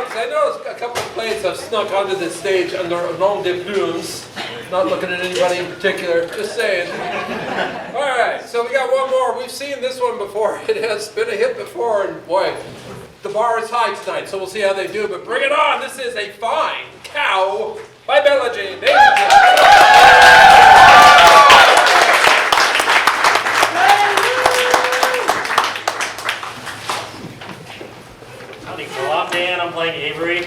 because I noticed a couple of planes have snuck onto this stage under nom de plumes. Not looking at anybody in particular, just saying. All right, so we got one more. We've seen this one before. It has been a hit before, and boy, the bar is high tonight, so we'll see how they do. But bring it on. This is A Fine Cow by Bella Jane. I'm Dan, I'm playing Avery.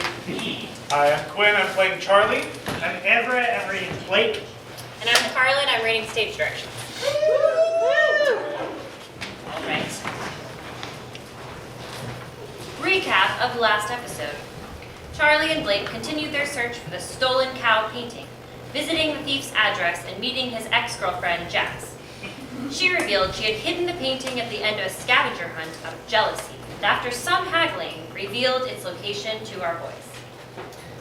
Hi, I'm Quinn, I'm playing Charlie. I'm Everett, I'm reading Blake. And I'm Carlin, I'm reading stage directions. All right. Recap of the last episode. Charlie and Blake continued their search for the stolen cow painting, visiting the thief's address and meeting his ex-girlfriend, Jess. She revealed she had hidden the painting at the end of a scavenger hunt out of jealousy, and after some haggling, revealed its location to our boys.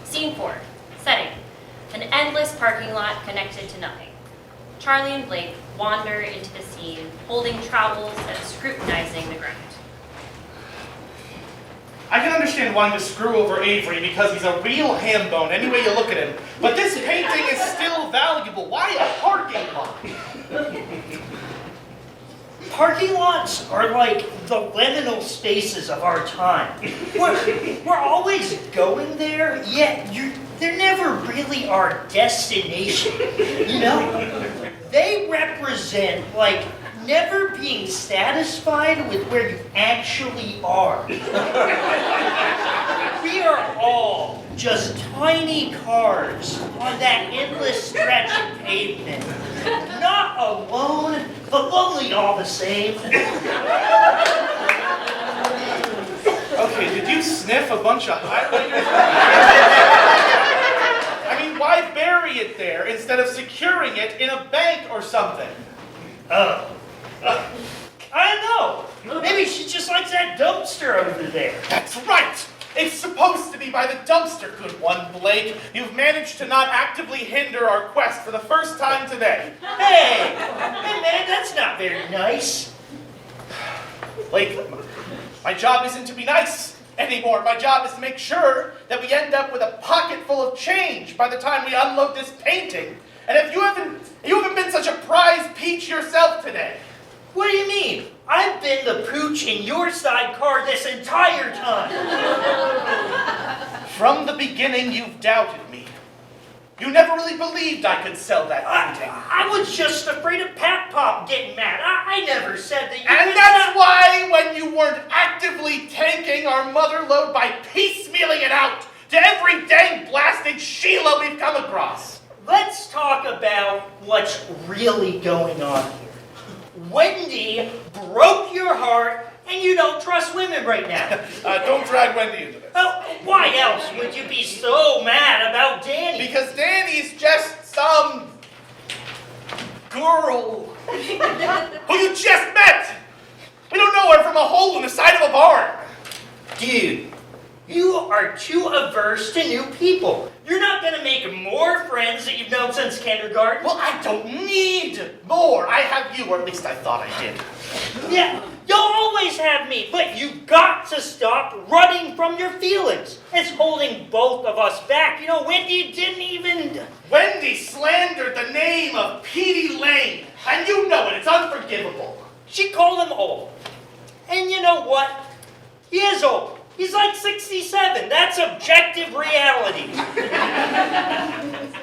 Scene 4. Setting. An endless parking lot connected to nothing. Charlie and Blake wander into the scene, holding trowels and scrutinizing the ground. I can understand wanting to screw over Avery because he's a real ham bone any way you look at him, but this painting is still valuable. Why a parking lot? Parking lots are like the liminal spaces of our time. We're always going there, yet they're never really our destination. You know? They represent like never being satisfied with where you actually are. We are all just tiny cars on that endless stretch of pavement. Not alone, but lonely all the same. Okay, did you sniff a bunch of highlighters? I mean, why bury it there instead of securing it in a bank or something? I don't know. Maybe she just likes that dumpster over there. That's right! It's supposed to be by the dumpster, good one, Blake. You've managed to not actively hinder our quest for the first time today. Hey man, that's not very nice. Blake, my job isn't to be nice anymore. My job is to make sure that we end up with a pocket full of change by the time we unload this painting. And if you haven't been such a prize peach yourself today. What do you mean? I've been the pooch in your sidecar this entire time. From the beginning, you've doubted me. You never really believed I could sell that painting. I was just afraid of Pat Pop getting mad. I never said that you And could that's not... why when you weren't actively tanking our mother lode by piecemealing it out to every dang blasted Sheila we've come across. Let's talk about what's really going on here. Wendy broke your heart, and you don't trust women right now. Don't drag Wendy into this. Oh, why else would you be so mad about Danny? Because Danny's just some girl who you just met. We don't know her from a hole in the side of a barn. Dude, you are too averse to new people. You're not going to make more friends that you've known since kindergarten. Well, I don't need more. I have you, or at least I thought I did. Yeah, you'll always have me, but you've got to stop running from your feelings. It's holding both of us back. You know, Wendy didn't even... Wendy slandered the name of Petey Lane, and you know it. It's unforgivable. She called him old. And you know what? He is old. He's like 67. That's objective reality.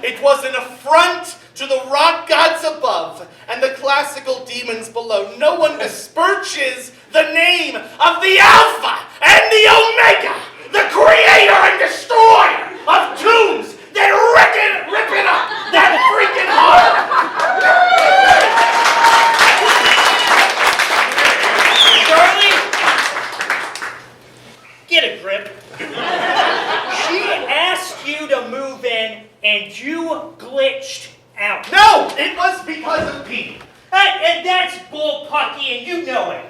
It was an affront to the rock gods above and the classical demons below. No one besmirches the name of the Alpha and the Omega, the creator and destroyer of tombs that rip it up that freaking hard. Charlie, get a grip. She asked you to move in, and you glitched out. No, it was because of Pete. And that's bullpucky, and you know it.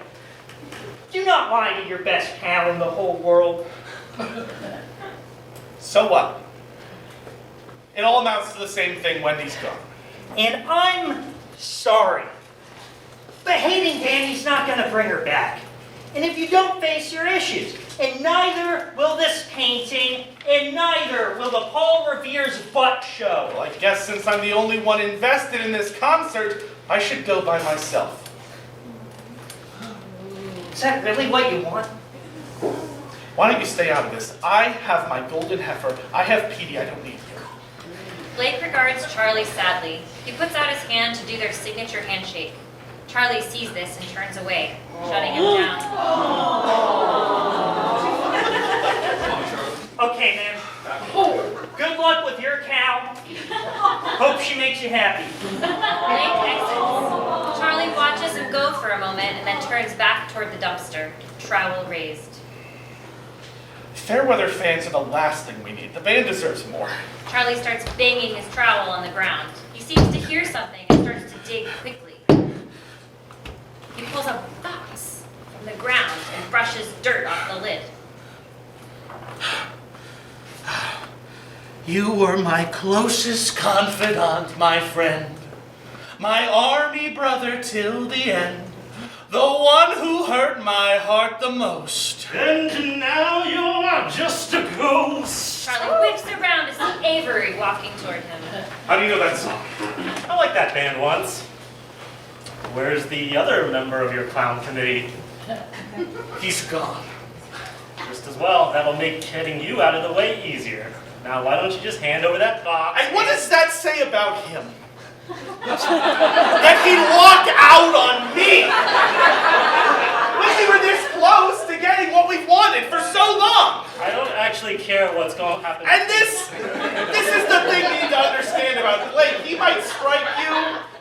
Do not lie to your best pal in the whole world. So what? It all amounts to the same thing. Wendy's gone. And I'm sorry. But hating Danny's not going to bring her back. And if you don't face your issues, and neither will this painting, and neither will the Paul Revere's butt show. Well, I guess since I'm the only one invested in this concert, I should go by myself. Is that really what you want? Why don't you stay out of this? I have my golden heifer. I have Petey. I don't need you. Blake regards Charlie sadly. He puts out his hand to do their signature handshake. Charlie sees this and turns away, shutting him down. Okay, man. Good luck with your cow. Hope she makes you happy. Blake exits. Charlie watches him go for a moment and then turns back toward the dumpster, trowel raised. Fairweather fans are the last thing we need. The band deserves more. Charlie starts banging his trowel on the ground. He seems to hear something and starts to dig quickly. He pulls a box from the ground and brushes dirt off the lid. You were my closest confidant, my friend. My army brother till the end. The one who hurt my heart the most. And now you're just a ghost. Charlie whips around to see Avery walking toward him. How do you know that song? I like that band once. Where's the other member of your clown committee? He's gone. Just as well. That'll make getting you out of the way easier. Now, why don't you just hand over that box? And what does that say about him? That he'd walk out on me! When we were this close to getting what we've wanted for so long! I don't actually care what's going to happen. And this is the thing you need to understand about Blake. He might strike you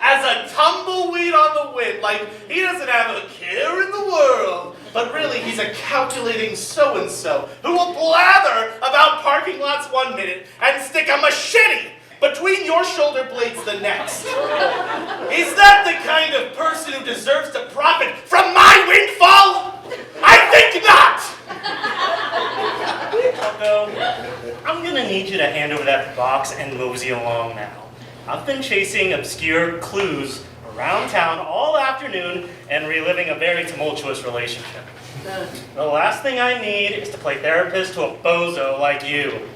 as a tumbleweed on the wind, like he doesn't have a care in the world. But really, he's a calculating so-and-so who will blather about parking lots one minute and stick a machete between your shoulder blades the next. Is that the kind of person who deserves to profit from my windfall? I think not! Coco, I'm gonna need you to hand over that box and mosey along now. I've been chasing obscure clues around town all afternoon and reliving a very tumultuous relationship. The last thing I need is to play therapist to a bozo like you.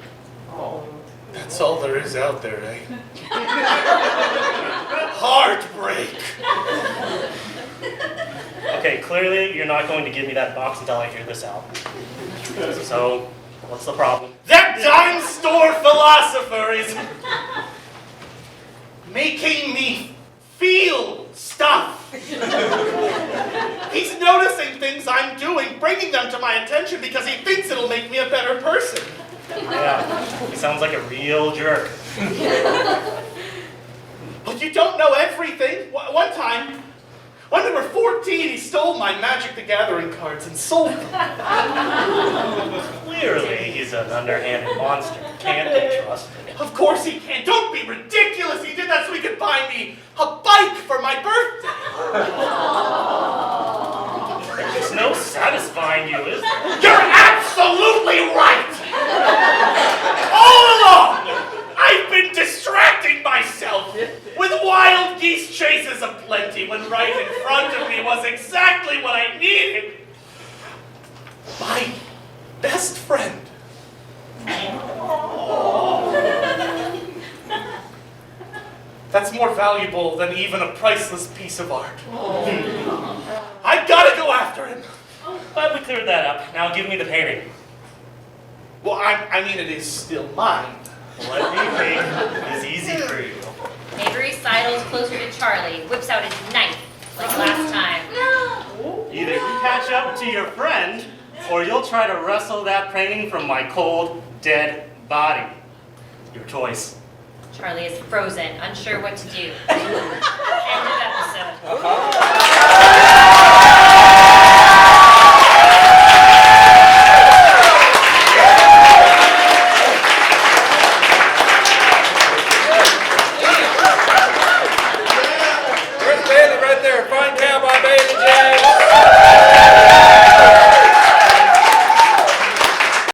That's all there is out there, eh? Heartbreak! Okay, clearly you're not going to give me that box until I hear this out. So, what's the problem? That dime store philosopher is making me feel stuff. He's noticing things I'm doing, bringing them to my attention because he thinks it'll make me a better person. Yeah, he sounds like a real jerk. But you don't know everything. One time, when we were 14, he stole my Magic the Gathering cards and sold them. Clearly, he's an underhanded monster. Can't be trusted. Of course he can. Don't be ridiculous. He did that so he could buy me a bike for my birthday. There's no satisfying you, is there? You're absolutely right. All along, I've been distracting myself with wild geese chases aplenty when right in front of me was exactly what I needed. My best friend. That's more valuable than even a priceless piece of art. I've got to go after him. Glad we cleared that up. Now give me the painting. Well, I mean, it is still mine. Let me think. It's easy for you. Avery sidles closer to Charlie, whips out his knife, like last time. Either you catch up to your friend, or you'll try to wrestle that painting from my cold, dead body. Your choice. Charlie is frozen, unsure what to do.